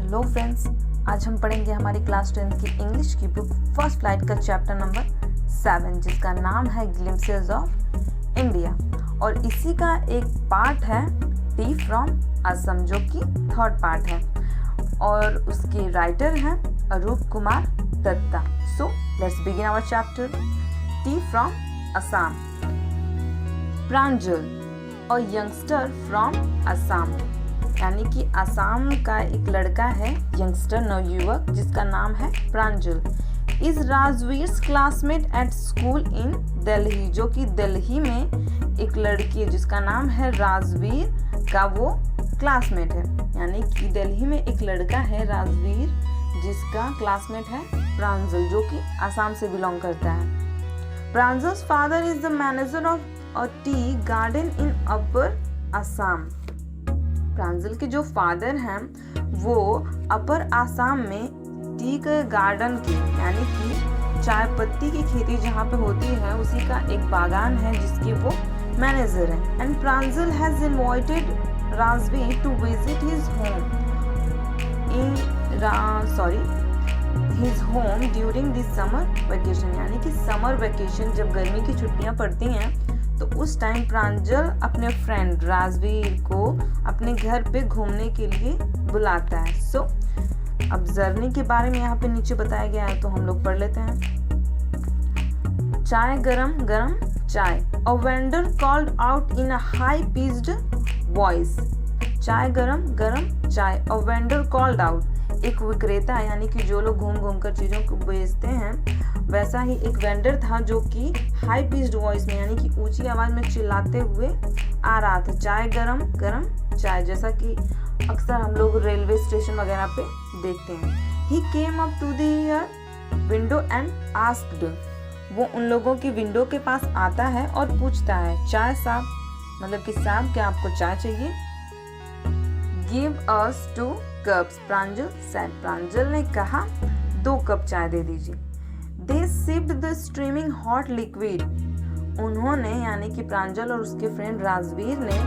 Hello friends, आज हम पढ़ेंगे हमारी क्लास 10 की इंग्लिश की बुक फर्स्ट फ्लाइट का चैप्टर नंबर 7 जिसका नाम है ग्लिम्पसेस ऑफ इंडिया और इसी का एक पार्ट है टी फ्रॉम असम जो कि थर्ड पार्ट है और उसके राइटर हैं Arup Kumar Dutta. So let's begin our chapter tea from Assam. Pranjal और यंगस्टर फ्रॉम असम, यानी कि असम का एक लड़का है यंगस्टर नवयुवक जिसका नाम है Pranjal. Is Rajvir classmate at school in Delhi, जो कि दिल्ली में एक लड़की है जिसका नाम है राजवीर का वो क्लासमेट है, यानी कि दिल्ली में एक लड़का है राजवीर जिसका क्लासमेट है प्रांजल जो कि असम से बिलोंग करता है। Pranjal's father is the manager of a tea garden in upper Assam. Pranjal के जो फादर हैं वो अपर आसाम में टी के गार्डन की, यानी कि चाय पत्ती की खेती जहाँ पे होती है उसी का एक बागान है जिसकी वो मैनेजर है। And Pranjal has invited Rajveer to visit his home his home during this summer vacation, यानी कि समर वेकेशन जब गर्मी की छुट्टियां पड़ती हैं तो उस टाइम प्रांजल अपने फ्रेंड राजवीर को अपने घर पे घूमने के लिए बुलाता है। सो अब जर्नी के बारे में यहाँ पे नीचे बताया गया है तो हम लोग पढ़ लेते हैं। चाय गरम गरम चाय, a vendor called out in a high pitched voice. चाय गरम गरम चाय, अ वेंडर कॉल्ड आउट, एक विक्रेता यानी कि जो लोग घूम घूम कर चीज़ों को बेचते हैं वैसा ही एक वेंडर था जो कि हाई पिच्ड वॉइस में यानी कि ऊंची आवाज में चिल्लाते हुए आ रहा था। चाय गरम गरम चाय, जैसा कि अक्सर हम लोग रेलवे स्टेशन वगैरह पे देखते हैं। He came up to the window and asked, वो उन लोगों की विंडो के पास आता है और पूछता है चाय साहब, मतलब कि साहब क्या आपको चाय चाहिए। गिव अस 2 कप्स, प्रांजल सेड, प्रांजल ने कहा 2 कप चाय दे दीजिए। They sipped the steaming hot liquid, उन्होंने यानी कि प्रांजल और उसके फ्रेंड राजवीर ने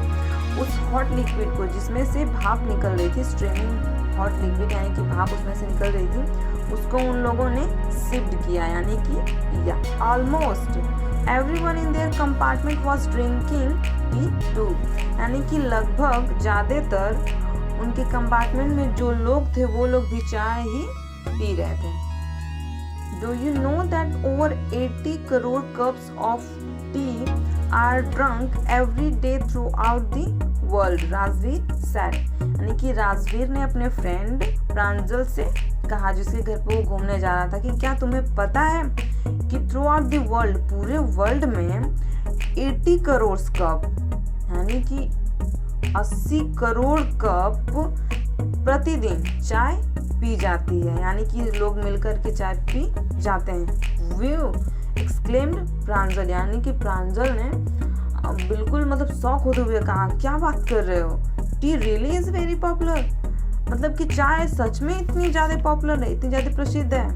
उस हॉट लिक्विड को जिसमें से भाप निकल रही थी, स्ट्रीमिंग हॉट लिक्विड यानी कि भाप उसमें से निकल रही थी, उसको उन लोगों ने सिप्ड किया यानी कि पिया। Almost everyone in their compartment was drinking tea too, यानी कि लगभग ज़्यादातर उनके कंपार्टमेंट में जो लोग थे वो लोग भी चाय ही पी रहे थे। Do you know that over 80 crore cups of tea are drunk every day throughout the world? Rajveer said, यानी कि राजवीर ने अपने फ्रेंड प्रांजल से कहा जिसके घर पे वो घूमने जा रहा था कि क्या तुम्हें पता है कि थ्रू आउट द वर्ल्ड, पूरे वर्ल्ड में 80 करोड़ कप यानी कि 80 करोड़ कप प्रतिदिन चाय पी जाती है, यानी कि लोग मिलकर के चाय पी जाते हैं। व्यू एक्सक्लेम्ड प्रांजल, यानी कि प्रांजल ने बिल्कुल मतलब शौक होते हुए कहा क्या बात कर रहे हो, T really is very popular, मतलब कि चाय सच में इतनी ज़्यादा पॉपुलर है, इतनी ज़्यादा प्रसिद्ध है।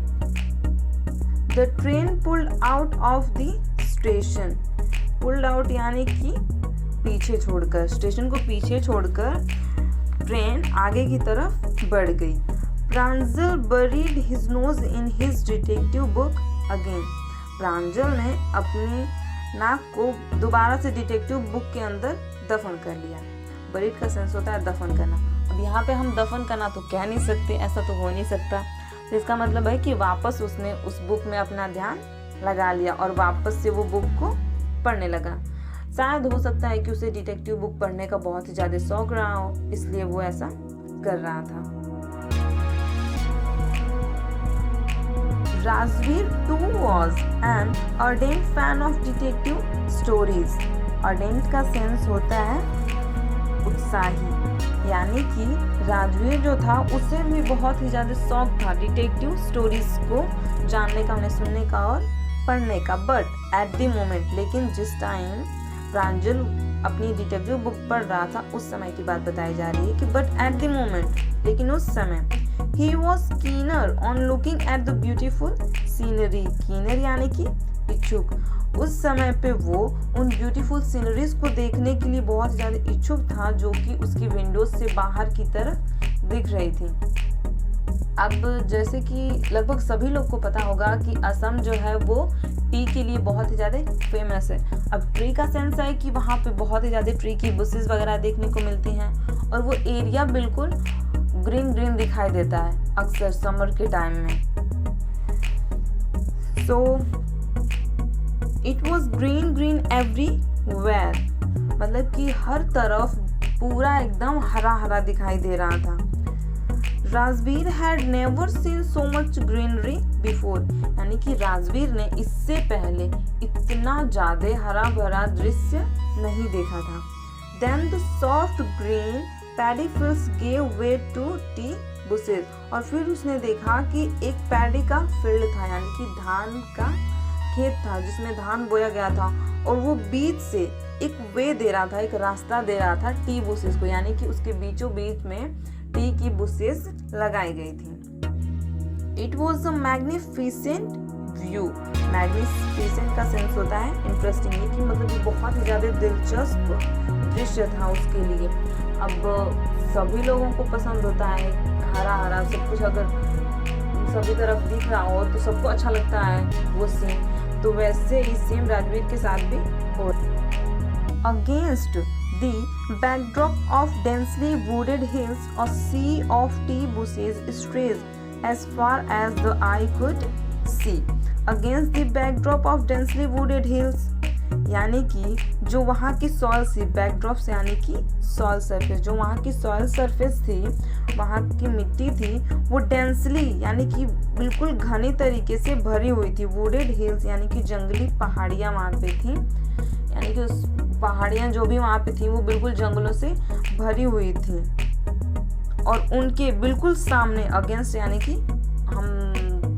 The train pulled out of the station, pulled out यानी कि पीछे छोड़कर, स्टेशन को पीछे छोड़कर ट्रेन आगे की तरफ बढ़ गई। प्रांजल buried his nose in his detective book again, प्रांजल ने अपनी नाक को दोबारा से डिटेक्टिव बुक के अंदर दफन कर लिया। बरीड का सेंस होता है दफन करना, अब यहाँ पे हम दफन करना तो कह नहीं सकते, ऐसा तो हो नहीं सकता, तो इसका मतलब है कि वापस उसने उस बुक में अपना ध्यान लगा लिया और वापस से वो बुक को पढ़ने लगा। शायद हो सकता है कि उसे डिटेक्टिव बुक पढ़ने का बहुत ही ज़्यादा शौक रहा हो, इसलिए वो ऐसा कर रहा था। Rajveer too was an ardent fan of detective stories. Ardent का सेंस होता है उत्साही, यानी कि राजवीर जो था उसे भी बहुत ही ज़्यादा शौक था डिटेक्टिव स्टोरीज को जानने का, उन्हें सुनने का और पढ़ने का। बट एट द मोमेंट, लेकिन जिस टाइम प्रांजल अपनी डिटेक्टिव बुक पढ़ रहा था उस समय की बात बताई जा रही है कि बट एट द मोमेंट, लेकिन उस समय he was keener on looking at the beautiful scenery, keener यानी कि इच्छुक, उस समय पे वो उन ब्यूटीफुल सीनरीज को देखने के लिए बहुत ज़्यादा इच्छुक था जो कि उसकी विंडोज से बाहर की तरफ दिख रही थी। अब जैसे कि लगभग सभी लोग को पता होगा कि असम जो है वो टी के लिए बहुत ही ज़्यादा फेमस है। अब ट्री का सेंस है कि वहाँ पे बहुत ही ज़्यादा ट्री की बुशेस वगैरह देखने को मिलती हैं और वो एरिया बिल्कुल ग्रीन ग्रीन दिखाई देता है अक्सर समर के टाइम में। So it was green green everywhere, मतलब कि हर तरफ पूरा एकदम हरा हरा दिखाई दे रहा था। Rajveer had never seen so much greenery before, यानी कि राजवीर ने इससे पहले इतना ज़्यादा हरा भरा दृश्य नहीं देखा था। Then the soft green paddy fields gave way to tea bushes, और फिर उसने देखा कि एक पैडी का फील्ड था, यानी कि धान का खेत था जिसमें धान बोया गया था, और वो बीच से एक वे दे रहा था, एक रास्ता दे रहा था टी बुशेस को, यानी कि उसके बीचों बीच में टी की बुशेस लगाई गई थी। It was a magnificent view, magnificent का सेंस होता है इंटरेस्टिंग, कि मतलब ये बहुत ही ज़्यादा दिलचस्प दृश्य था उसके लिए। अब सभी लोगों को पसंद होता है हरा हरा सब कुछ, अगर सभी तरफ दिख रहा हो तो सबको अच्छा लगता है वो सीन, तो वैसे ही सेम राजवीर के साथ भी हो। Against the backdrop of densely wooded hills, a sea of tea bushes stretched as far as the eye could see. Against the backdrop of densely wooded hills, यानी कि जो वहाँ की सॉइल थी, बैकड्रॉप से यानी कि सॉइल सरफेस, जो वहाँ की सॉइल सरफेस थी, वहाँ की मिट्टी थी, वो डेंसली यानी कि बिल्कुल घनी तरीके से भरी हुई थी। वुडेड हिल्स यानी कि जंगली पहाड़ियाँ वहाँ पे थी, यानी कि उस पहाड़ियाँ जो भी वहाँ पे थी वो बिल्कुल जंगलों से भरी हुई थी, और उनके बिल्कुल सामने अगेंस्ट, यानी कि हम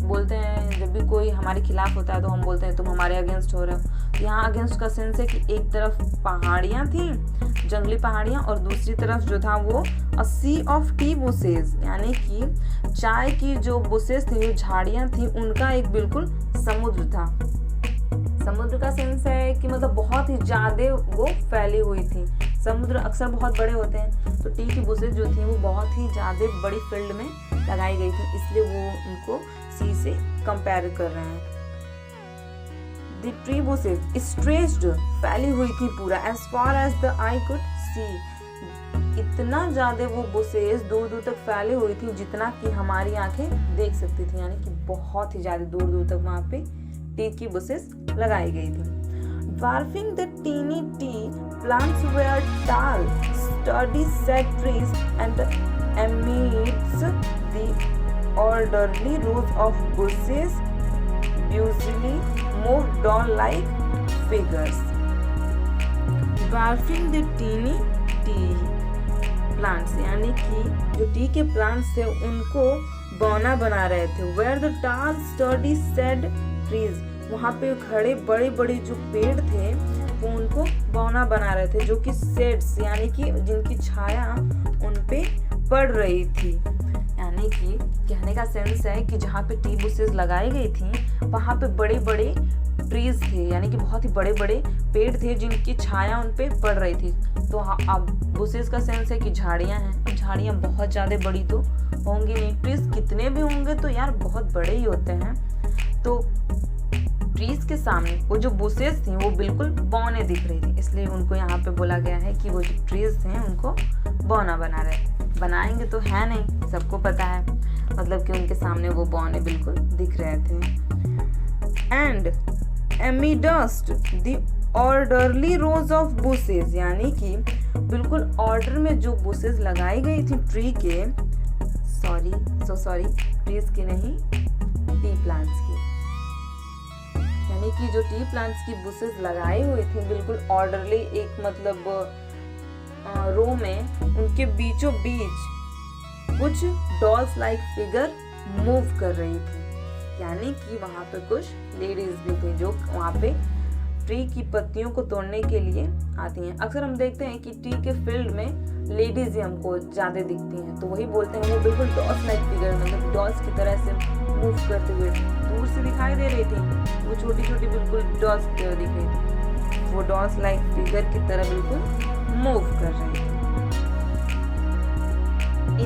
बोलते हैं जब भी कोई हमारे खिलाफ होता है तो हम बोलते हैं तुम हमारे अगेंस्ट हो रहे हो। यहाँ अगेंस्ट का सेंस है कि एक तरफ पहाड़ियाँ थी, जंगली पहाड़ियाँ, और दूसरी तरफ जो था वो अ सी ऑफ टी बुशेस, यानी कि चाय की जो बुशेस थी, जो झाड़ियाँ थी, उनका एक बिल्कुल समुद्र था। समुद्र का सेंस है कि मतलब बहुत ही ज़्यादा वो फैली हुई थी। समुद्र अक्सर बहुत बड़े होते हैं, तो टी की बुशेस जो थी वो बहुत ही ज़्यादा बड़ी फील्ड में लगाई गई थी, इसलिए वो उनको सी से कंपेयर कर रहे हैं। The tree bushes stretched, फैली हुई थी पूरा, as far as the eye could see, इतना ज़्यादा वो बुशेस दूर दूर तक फैली हुई थी जितना कि हमारी आंखें देख सकती थी, यानी कि बहुत ही ज़्यादा दूर दूर तक वहाँ पे टी की बुशेस लगाई गई थी। Dwarfing the teeny tea plants were tall, sturdy sad trees, and amidst the orderly rows of bushes usually moved doll-like figures. Dwarfing the teeny tea plants, यानी कि जो टी के प्लांट्स थे उनको बौना बना रहे थे। Where the tall sturdy sad trees, वहाँ पे खड़े बड़े बड़े जो पेड़ थे वो उनको बौना बना रहे थे, जो कि सेड्स यानी कि जिनकी छाया उन पे पड़ रही थी। यानी कि कहने का सेंस है कि जहाँ पे टी बुशेस लगाई गई थी वहाँ पे बड़े बड़े ट्रीज थे, यानी कि बहुत ही बड़े बड़े पेड़ थे जिनकी छाया उन पे पड़ रही थी। तो अब बुशेस का सेंस है कि झाड़ियाँ हैं। अब झाड़ियाँ बहुत ज़्यादा बड़ी तो होंगी नहीं, ट्रीज कितने भी होंगे तो यार बहुत बड़े ही होते हैं। तो ट्रीज के सामने वो जो बुशेस थी वो बिल्कुल बौने दिख रही थी, इसलिए उनको यहाँ पे बोला गया है कि वो जो ट्रीज थे उनको बौना बना रहे थे। बनाएंगे तो है नहीं, सबको पता है, मतलब कि उनके सामने वो बौने बिल्कुल दिख रहे थे। And amidst the orderly rows of bushes, यानी कि बिल्कुल ऑर्डर में जो बुशेस लगाई गई थी ट्री के, सॉरी ट्रीज की नहीं, टी प्लांट्स की, यानी कि जो टी प्लांट्स की बुशेस लगाई हुई थी बिल्कुल ऑर्डरली एक मतलब रो में, उनके बीचों बीच कुछ डॉल्स लाइक फिगर मूव कर रही थी, यानी कि वहाँ पे कुछ लेडीज भी थी जो वहाँ पे ट्री की पत्तियों को तोड़ने के लिए आती हैं। अक्सर हम देखते हैं कि टी के फील्ड में लेडीज ही हमको ज़्यादा दिखती हैं, तो वही बोलते हैं वो बिल्कुल डॉल्स लाइक फिगर, मतलब डॉल्स की तरह से मूव करते हुए दूर से दिखाई दे रही थी। वो छोटी छोटी बिल्कुल डॉल्स की तरह दिख रही थी, वो डॉल्स लाइक फिगर की तरह बिल्कुल मूव कर रही थी।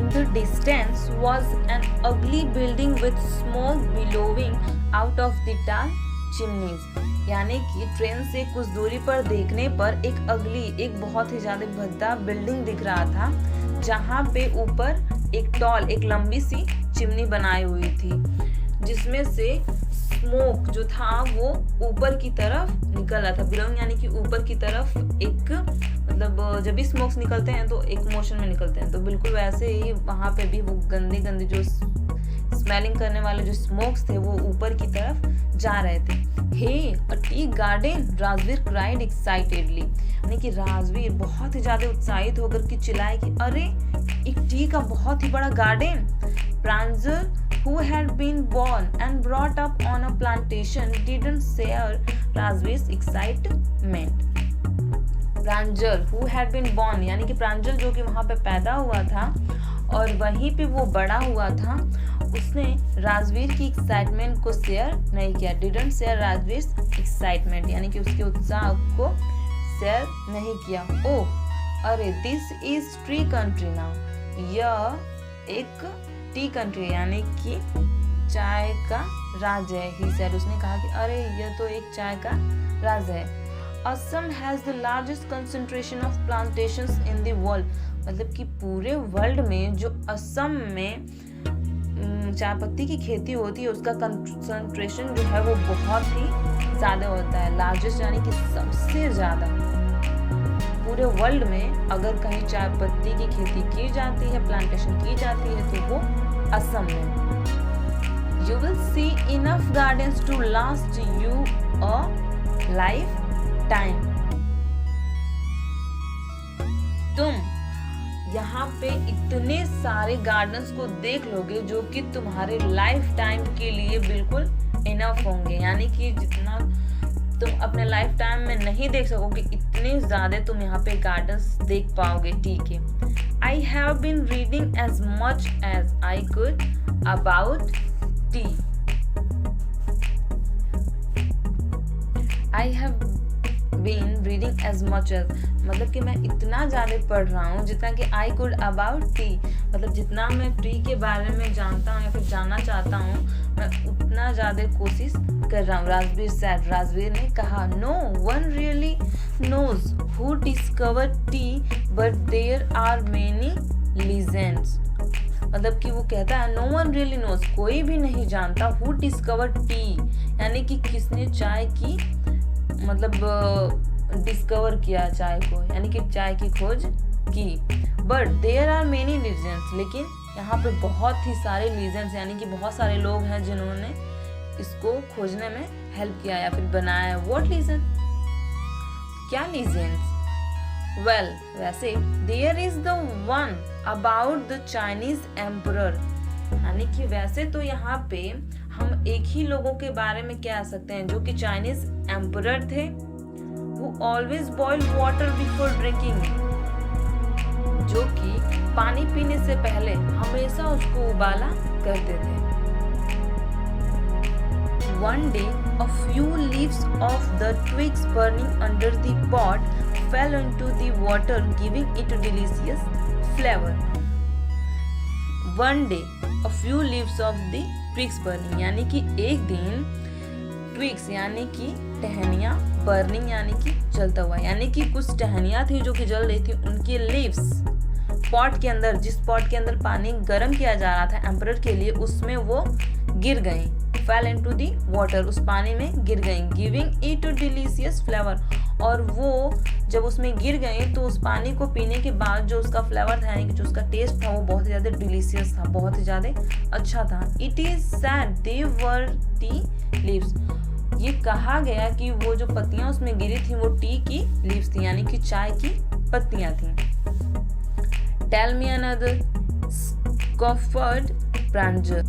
In the distance was an ugly building with smoke billowing out of the tall chimneys. यानी कि ट्रेन से कुछ दूरी पर देखने पर एक बहुत ही ज्यादा भद्दा बिल्डिंग दिख रहा था, जहाँ पे ऊपर एक लंबी सी चिमनी बनाई हुई थी, जिसमें से स्मोक जो था वो ऊपर की तरफ निकल रहा था। बिलोंग यानी कि ऊपर की तरफ मतलब जब भी स्मोक्स निकलते हैं तो एक मोशन में निकलते हैं, तो बिल्कुल वैसे ही वहाँ पे भी वो गंदे जो स्मेलिंग करने वाले जो स्मोक्स थे वो ऊपर की तरफ जा रहे थे। Hey a tea garden, Rajvir cried excitedly, यानी कि राजवीर बहुत ही ज्यादा उत्साहित होकर के चिल्लाए कि अरे एक टी का बहुत ही बड़ा garden. Pranjal who had been born and brought up on a plantation didn't share Rajveer's excitement. Pranjal who had been born यानी कि प्रांजल जो कि वहाँ पे पैदा हुआ था और वहीं पे वो बड़ा हुआ था, उसने राजवीर की एक्साइटमेंट को शेयर नहीं किया। डिडंट शेयर राजवीर्स एक्साइटमेंट यानी कि उसके उत्साह को शेयर नहीं किया। ओह अरे this is tree country now, यह एक टी कंट्री यानी कि चाय का राज्य है। ही सेड, उसने कहा कि अरे यह तो एक चाय का राज्य है। Assam has the largest concentration of plantations in the world, मतलब कि पूरे वर्ल्ड में जो असम में चाय पत्ती की खेती होती है उसका कंसंट्रेशन जो है वो बहुत ही ज्यादा होता है। लार्जेस्ट यानी कि सबसे ज्यादा पूरे वर्ल्ड में अगर कहीं चाय पत्ती की खेती की जाती है, प्लांटेशन की जाती है, तो वो असम में। You will see enough gardens to last you a lifetime. तुम यहाँ पे इतने सारे गार्डन्स को देख लोगे जो कि तुम्हारे लाइफ टाइम के लिए बिल्कुल इनफ होंगे, यानी कि जितना तुम अपने लाइफ टाइम में नहीं देख सकोगे इतने ज्यादा तुम यहाँ पे गार्डन्स देख पाओगे। ठीक है। I have been reading as much as I could about tea. I have been reading as much as मतलब कि मैं इतना ज़्यादा पढ़ रहा हूँ जितना कि I could about tea, मतलब जितना मैं टी के बारे में जानता हूँ या फिर जानना चाहता हूँ मैं उतना ज़्यादा कोशिश कर रहा हूँ। राजवीर सैड, राजवीर ने कहा no one really knows who discovered tea but there are many legends, मतलब कि वो कहता है no one really knows, कोई भी नहीं जानता who discovered tea यानी कि किसने चाय की मतलब डिस्कवर किया चाय को, यानी कि चाय की खोज की। But there are many legends, लेकिन यहाँ पे बहुत ही सारे लीजेंड्स यानी कि बहुत सारे लोग हैं जिन्होंने इसको खोजने में हेल्प किया या फिर बनाया। व्हाट लीजेंड, क्या लीजेंड्स? वेल वैसे there is the one about the Chinese emperor, यानी कि वैसे तो यहाँ पे हम एक ही लोगों के बारे में कह सकते हैं जो कि चाइनीज एम्परर थे। who always boil water before drinking, जो कि पानी पीने से पहले हमेशा उसको उबाला करते थे। One day, a few leaves of the twigs burning under the pot fell into the water, giving it a delicious flavor. One day, a few leaves of the twigs burning, यानी कि एक दिन twigs यानी कि टहनियाँ, burning यानी कि जलता हुआ, यानी कि कुछ टहनियाँ थी जो कि जल रही थी, उनके लीव्स पॉट के अंदर, जिस पॉट के अंदर पानी गर्म किया जा रहा था एम्परर के लिए, उसमें वो गिर गई। फेल इनटू दी वाटर, उस पानी में गिर गई। गिविंग इट डिलीशियस फ्लेवर, और वो जब उसमें गिर गई तो उस पानी को पीने के बाद जो उसका फ्लेवर था यानी कि जो उसका टेस्ट था वो बहुत ही ज़्यादा डिलीशियस था, बहुत ही ज़्यादा अच्छा था। It is sad they were tea leaves, ये कहा गया कि वो जो पत्तियां उसमें गिरी थी वो टी की लीव्स थी, यानी कि चाय की पत्तियां थी। टेल मी अनदर स्कॉफर्ड प्रांजल,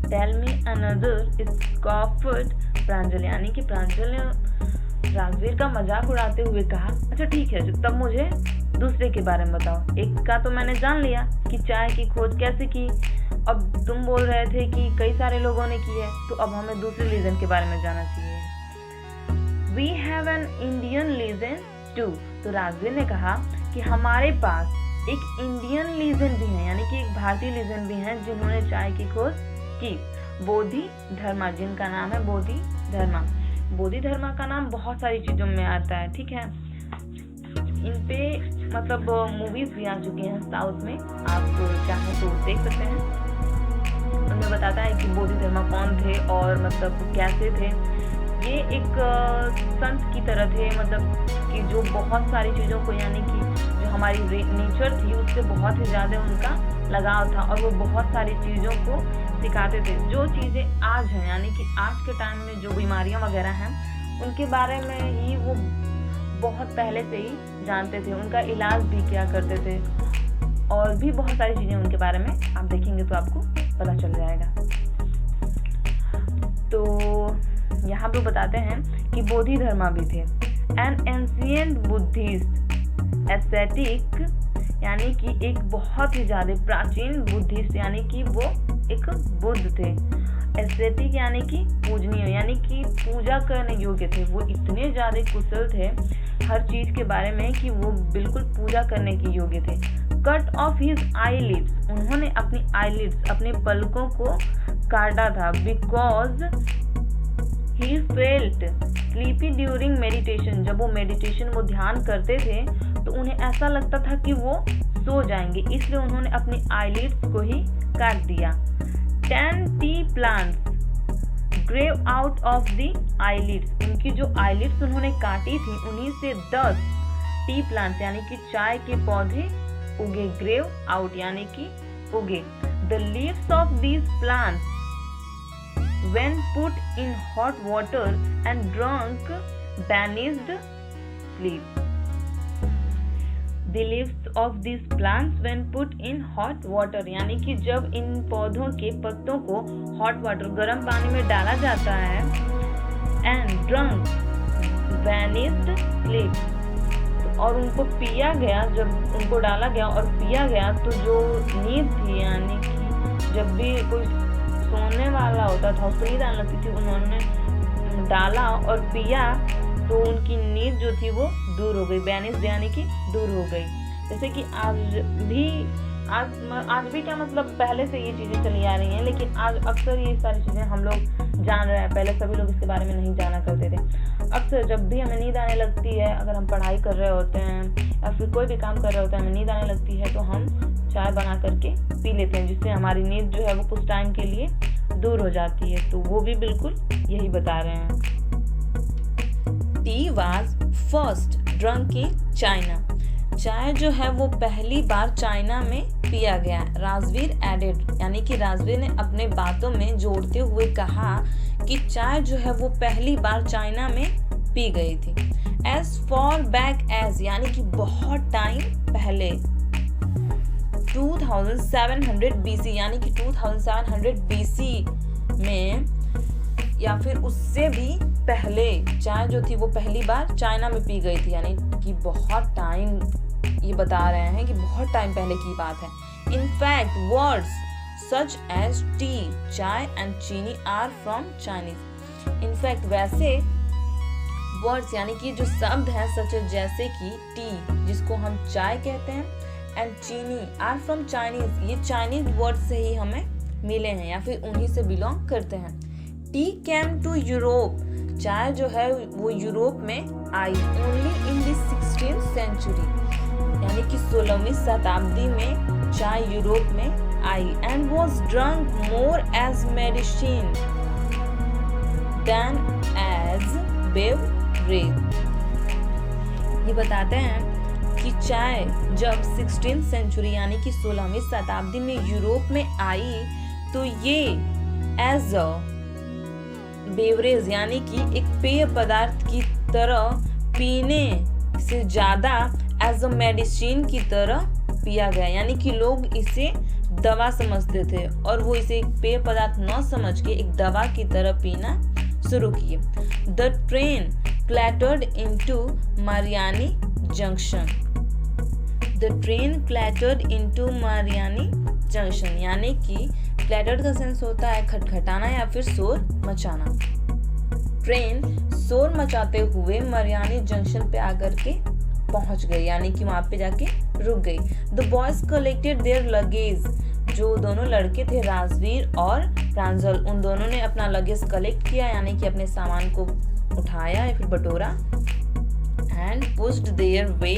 टेल मी अनदर स्कॉफर्ड प्रांजल, यानी कि प्रांजल ने राजवीर का मजाक उड़ाते हुए कहा, अच्छा ठीक है, तब मुझे दूसरे के बारे में बताओ। एक का तो मैंने जान लिया कि चाय की खोज कैसे की, अब तुम बोल रहे थे कि कई सारे लोगों ने की है, तो अब हमें दूसरे लीजेंड के बारे में जानना चाहिए। We have an Indian legend too, तो राजवीर ने कहा कि हमारे पास एक इंडियन लीजेंड भी है, यानी कि एक भारतीय लीजेंड भी हैं जिन्होंने चाय की खोज की, बोधि धर्मा, जिनका नाम है बोधि धर्मा। बोधि धर्मा का नाम बहुत सारी चीज़ों में आता है, ठीक है। इन पे मतलब मूवीज भी आ चुकी हैं साउथ में, आप चाहें तो देख सकते हैं। उनमें बताता है कि बोधि धर्मा कौन थे और मतलब कैसे थे। ये एक संत की तरह थे, मतलब कि जो बहुत सारी चीज़ों को, यानी कि जो हमारी नेचर थी उससे बहुत ही ज़्यादा उनका लगाव था और वो बहुत सारी चीज़ों को सिखाते थे। जो चीज़ें आज हैं, यानी कि आज के टाइम में जो बीमारियां वगैरह हैं उनके बारे में ही वो बहुत पहले से ही जानते थे, उनका इलाज भी किया करते थे और भी बहुत सारी चीज़ें उनके बारे में आप देखेंगे तो आपको पता चल जाएगा। तो यहाँ पे बताते हैं कि बोधि धर्मा भी थे। एन एंशिएंट बुद्धिस्ट एस्थेटिक, यानी कि एक बहुत ही ज़्यादा प्राचीन बुद्धिस्ट, यानी कि वो एक बुद्ध थे। एस्थेटिक यानी कि पूजनीय, यानी कि पूजा करने योग्य थे। वो इतने ज़्यादा कुशल थे हर चीज़ के बारे में कि वो बिल्कुल पूजा करने के योग्य थे। कट ऑफ हिज आईलिड्स, उन्होंने अपनी आईलिड्स, अपने पलकों को काटा था। Because he felt sleepy during meditation, जब वो मेडिटेशन वो ध्यान करते थे तो उन्हें ऐसा लगता था कि वो सो जाएंगे, इसलिए उन्होंने अपनी आईलिड्स को ही काट दिया। 10 tea plants grew out of the eyelids, उनकी जो आईलिड्स उन्होंने काटी थी उन्हीं से 10 टी प्लांट्स यानी कि चाय के पौधे उगे। ग्रेव आउट यानी कि उगे। The leaves of these plants when put in hot water and drunk banished sleep. The leaves of these plants when put in hot water, यानी कि जब इन पौधों के पत्तों को hot water गर्म पानी में डाला जाता है and drunk banished sleep, और उनको पिया गया, जब उनको डाला गया और पिया गया तो जो नींद थी, यानी कि जब भी कोई सोने वाला होता था उसको नींद आने लगती थी, उन्होंने डाला और पिया तो उनकी नींद जो थी वो दूर हो गई। बैनिश यानी कि दूर हो गई। जैसे कि आज भी क्या मतलब पहले से ये चीज़ें चली आ रही हैं, लेकिन आज अक्सर ये सारी चीज़ें हम लोग जान रहे हैं, पहले सभी लोग इसके बारे में नहीं जाना करते थे। अक्सर जब भी हमें नींद आने लगती है, अगर हम पढ़ाई कर रहे होते हैं या फिर कोई भी काम कर रहे होते हैं, हमें नींद आने लगती है तो हम चाय बना करके पी लेते हैं, जिससे हमारी नींद जो है वो कुछ टाइम के लिए दूर हो जाती है। तो वो भी बिल्कुल यही बता रहे हैं। Tea was first drunk in China, चाय जो है वो पहली बार चाइना में पिया गया। राजवीर एडेड, यानी कि राजवीर ने अपने बातों में जोड़ते हुए कहा कि चाय जो है वो पहली बार चाइना में पी गई थी। एज फॉर बैक एज, यानी कि बहुत टाइम पहले। 2700 BC, यानी कि 2700 BC में या फिर उससे भी पहले चाय जो थी वो पहली बार चाइना में पी गई थी, यानी कि बहुत टाइम, ये बता रहे हैं कि बहुत टाइम पहले की बात है। In fact words such as tea, chai and chini are from Chinese. In fact वैसे वर्ड्स यानी कि जो शब्द हैं सच जैसे कि टी, जिसको हम चाय कहते हैं, and chini are from Chinese, ये चाइनीज वर्ड से ही हमें मिले हैं या फिर उन्हीं से बिलोंग करते हैं। टी केम टू यूरोप, चाय जो है वो यूरोप में आई only in the 16th century, यानी कि 16वीं शताब्दी में चाय यूरोप में आई। And was drunk more as medicine than as beverage. ये बताते हैं कि चाय जब 16th सेंचुरी यानी कि 16वीं शताब्दी में यूरोप में आई तो ये एज अ बेवरेज यानी कि एक पेय पदार्थ की तरह पीने से ज़्यादा एज अ मेडिसिन की तरह पिया गया, यानी कि लोग इसे दवा समझते थे और वो इसे एक पेय पदार्थ न समझ के एक दवा की तरह पीना शुरू किए। The train clattered into Mariani Junction, the train clattered into Mariani Junction, यानी कि क्लैटर्ड का सेंस होता है खटखटाना या फिर शोर मचाना। ट्रेन शोर मचाते हुए मारियानी जंक्शन पे आकर के पहुंच गई, यानी कि वहां पे जाके रुक गई। The boys collected their luggage, जो दोनों लड़के थे राजवीर और प्रांजल, उन दोनों ने अपना लगेज कलेक्ट किया, यानी कि अपने सामान को उठाया या फिर बटोरा। And pushed their way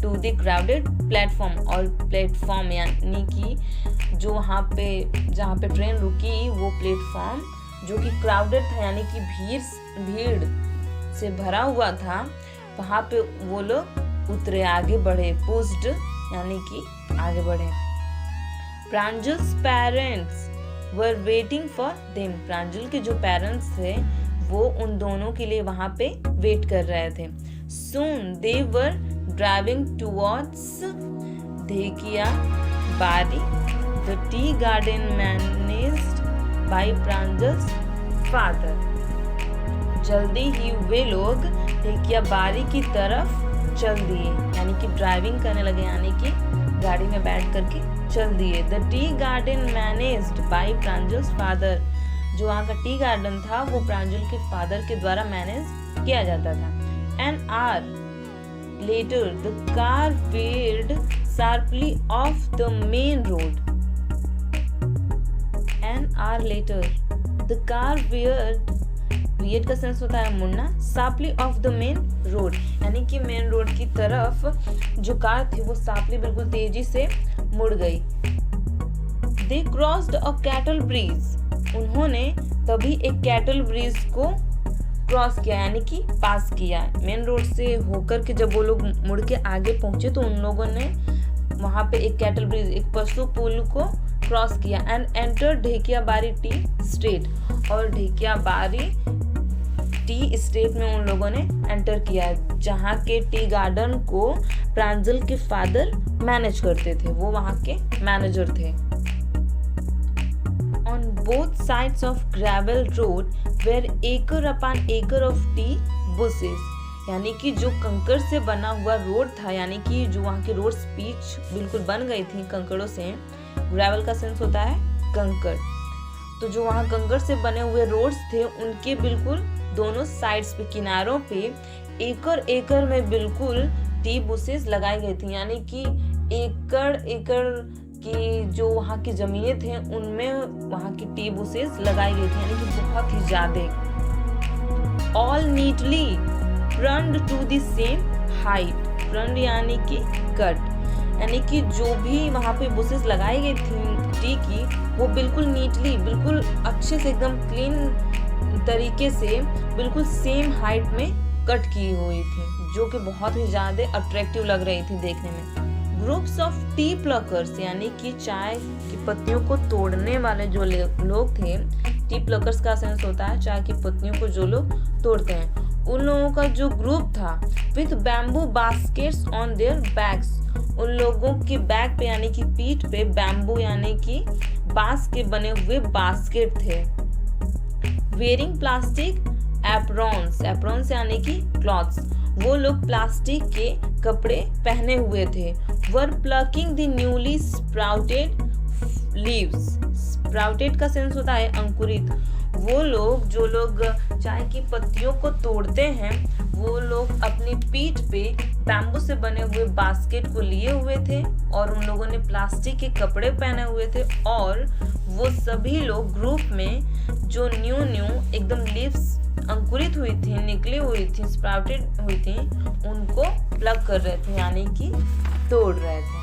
to the crowded platform, और प्लेटफॉर्म यानी कि जो वहाँ पे जहाँ पे ट्रेन रुकी वो प्लेटफॉर्म जो कि क्राउडेड था, यानी कि भीड़ से भरा हुआ था, वहाँ पे वो लोग उतरे, आगे बढ़े। पुश्ड यानी कि आगे बढ़े। Pranjal's parents were waiting for them, Pranjal के जो पेरेंट्स थे वो उन दोनों के लिए वहाँ पे वेट कर रहे थे। Soon they were driving towards Dhekia Bari, the tea garden managed by Pranjal's father. जल्दी ही वे लोग धेकिया बारी की तरफ चल दिए, यानी कि ड्राइविंग करने लगे, यानी कि गाड़ी में बैठ करके चल दिए। The tea garden managed by Pranjal's father, जो वहाँ का टी गार्डन था वो प्रांजल के फादर के द्वारा मैनेज किया जाता था। An hour later, the car veered sharply off the main road. An hour later, the car veered का सेंस होता है मुड़ना, sharply off the main road, यानी कि मेन रोड की तरफ जो कार थी वो sharply बिल्कुल तेजी से मुड़ गई। They crossed a cattle bridge. उन्होंने तभी एक कैटल ब्रिज को क्रॉस किया, यानी कि पास किया। मेन रोड से होकर के जब वो लोग मुड़ के आगे पहुंचे तो उन लोगों ने वहां पे एक कैटल ब्रिज, एक पशु पुल को क्रॉस किया। And enter Dhekiabari T state, और ढेकियाबारी टी स्टेट में उन लोगों ने एंटर किया, जहाँ के टी गार्डन को प्रांजल के फादर मैनेज करते थे, वो वहाँ के मैनेजर थे। On both sides of gravel road were acre upon acre of tea bushes, यानी कि जो कंकड़ से बना हुआ रोड था, यानी कि जो वहाँ की रोड पिच बिल्कुल बन गई थी कंकड़ों से। ग्रेवल का सेंस होता है कंकड़, तो जो वहाँ कंकड़ से बने हुए रोड्स थे उनके बिल्कुल दोनों साइड्स पे, किनारों पे एकड़ एकड़ में बिल्कुल टी बुशेस लगाई गई थी, यानी कि एकड़ एकड़ कि जो वहाँ की जमीनें थे उनमें वहाँ की टी बुशेस लगाई गई थी, यानी कि बहुत ही ज्यादा। All neatly pruned to the same height, pruned यानी कि कट, यानी कि जो भी वहाँ पे बुशेस लगाई गई थी टी की वो बिल्कुल नीटली, बिल्कुल अच्छे से, एकदम क्लीन तरीके से बिल्कुल सेम हाइट में कट की हुई थी, जो कि बहुत ही ज्यादा अट्रैक्टिव लग रही थी देखने में। ग्रुप्स ऑफ टी प्लकर्स, यानी कि चाय की पत्तियों को तोड़ने वाले जो लोग थे, टी प्लकर्स का सेंस होता है चाय की पत्तियों को जो लोग तोड़ते हैं, उन लोगों का जो ग्रुप था। With bamboo baskets on their backs, उन लोगों के बैक पे यानी कि पीठ पे बैम्बू यानी कि बांस के बने हुए बास्केट थे। वेयरिंग प्लास्टिक एप्रॉन्स, एप्रॉन्स यानी कि क्लॉथ्स, वो लोग प्लास्टिक के कपड़े पहने हुए थे। Were plucking the newly sprouted leaves, sprouted का सेंस होता है अंकुरित। वो लोग जो लोग चाय की पत्तियों को तोड़ते हैं वो लोग अपनी पीठ पे बैम्बू से बने हुए बास्केट को लिए हुए थे और उन लोगों ने प्लास्टिक के कपड़े पहने हुए थे, और वो सभी लोग ग्रुप में जो न्यू एकदम लीव्स अंकुरित हुई थी, निकली हुई थी, स्प्राउटेड हुई थी, उनको प्लग कर रहे थे यानी कि तोड़ रहे थे।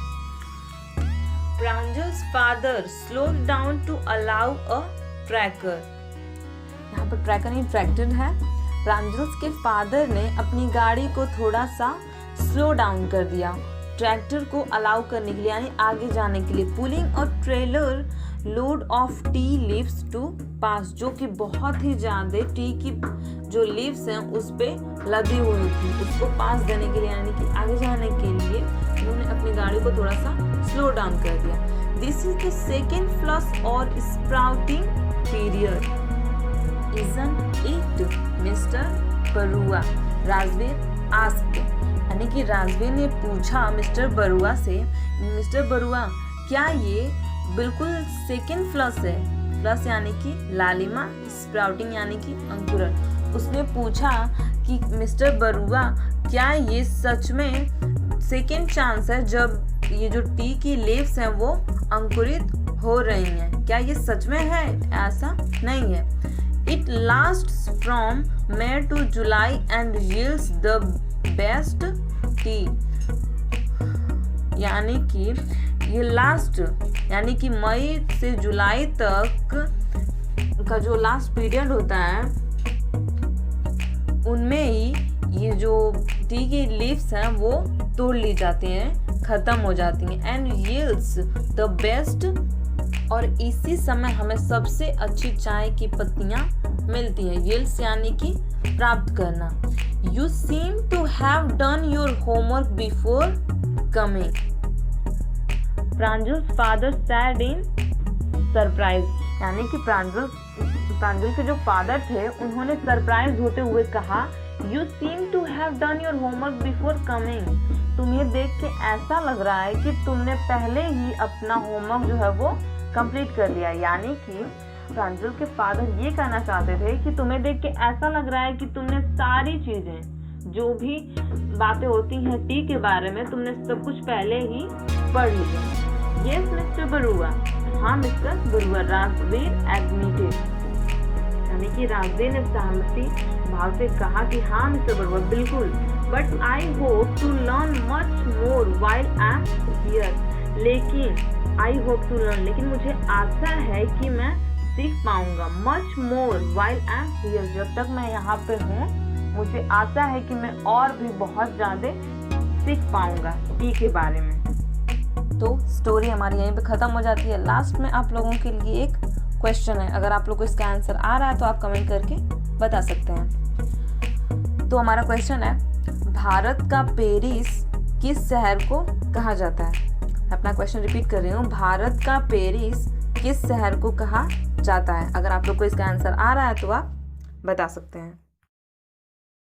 Pranjal's father slowed down to allow a tracker, यहाँ पर ट्रैकर नहीं ट्रैक्टर है। प्रांजल्स के फादर ने अपनी गाड़ी को थोड़ा सा स्लो डाउन कर दिया ट्रैक्टर को अलाउ करने के लिए, यानी आगे जाने के लिए। पुलिंग और trailer load of tea leaves to pass, जो कि बहुत ही ज्यादा टी की जो लीव्स हैं उस पे लदी हुई थी, उसको पास देने के लिए यानी कि आगे जाने के लिए उन्होंने अपनी गाड़ी को थोड़ा सा स्लो डाउन कर दिया। This is the second flush और sprouting period, isn't it mister Barua, Rajvir asked, यानी कि राजवीर ने पूछा मिस्टर बरुआ से, मिस्टर बरुआ क्या ये बिल्कुल सेकेंड फ्लश है? फ्लश यानी कि लालिमा, स्प्राउटिंग यानी कि अंकुरण। उसने पूछा कि मिस्टर बरुआ क्या ये सच में सेकेंड चांस है जब ये जो टी की लीव्स हैं वो अंकुरित हो रही हैं। क्या ये सच में है? ऐसा नहीं है। It lasts from May to July and yields the best tea. यानी कि ये लास्ट यानी कि मई से जुलाई तक का जो लास्ट पीरियड होता है उनमें ही ये जो टी की लीव्स हैं वो तोड़ ली जाती हैं, ख़त्म हो जाती हैं। एंड यील्ड्स द बेस्ट, और इसी समय हमें सबसे अच्छी चाय की पत्तियां मिलती हैं। यील्ड्स यानी कि प्राप्त करना। You seem to have done your homework before coming. Pranjal's father said in surprise, यानी कि प्रांजुल के जो फादर थे उन्होंने सरप्राइज होते हुए कहा, you seem to have done your homework before coming. तुम्हें देख के ऐसा लग रहा है कि तुमने पहले ही अपना होमवर्क जो है वो कंप्लीट कर लिया। यानी कि प्रांजुल के फादर ये कहना चाहते थे कि तुम्हें देख के ऐसा लग रहा है कि तुमने सारी चीजें जो भी बातें होती हैं टी के बारे में तुमने सब कुछ पहले ही पढ़ लिया। यस मिस्टर बरुआ, हाँ मिस्टर बरुआ, राजवीर एडमिटेड, यानी कि राजवीर ने सहमति भाव से कहा कि हाँ मिस्टर बरुआ बिल्कुल। But I hope to learn much more while I am here. लेकिन आई होप टू लर्न, लेकिन मुझे आशा है कि मैं सीख पाऊंगा। Much more while I am here, जब तक मैं यहाँ पे हूँ मुझे आशा है कि मैं और भी बहुत ज़्यादा सीख पाऊंगा टी के बारे में। तो स्टोरी हमारी यहीं पे ख़त्म हो जाती है। लास्ट में आप लोगों के लिए एक क्वेश्चन है, अगर आप लोग को इसका आंसर आ रहा है तो आप कमेंट करके बता सकते हैं। तो हमारा क्वेश्चन है, भारत का पेरिस किस शहर को कहा जाता है? अपना क्वेश्चन रिपीट कर रही हूँ, भारत का पेरिस किस शहर को कहा जाता है? अगर आप लोग को इसका आंसर आ रहा है तो आप बता सकते हैं।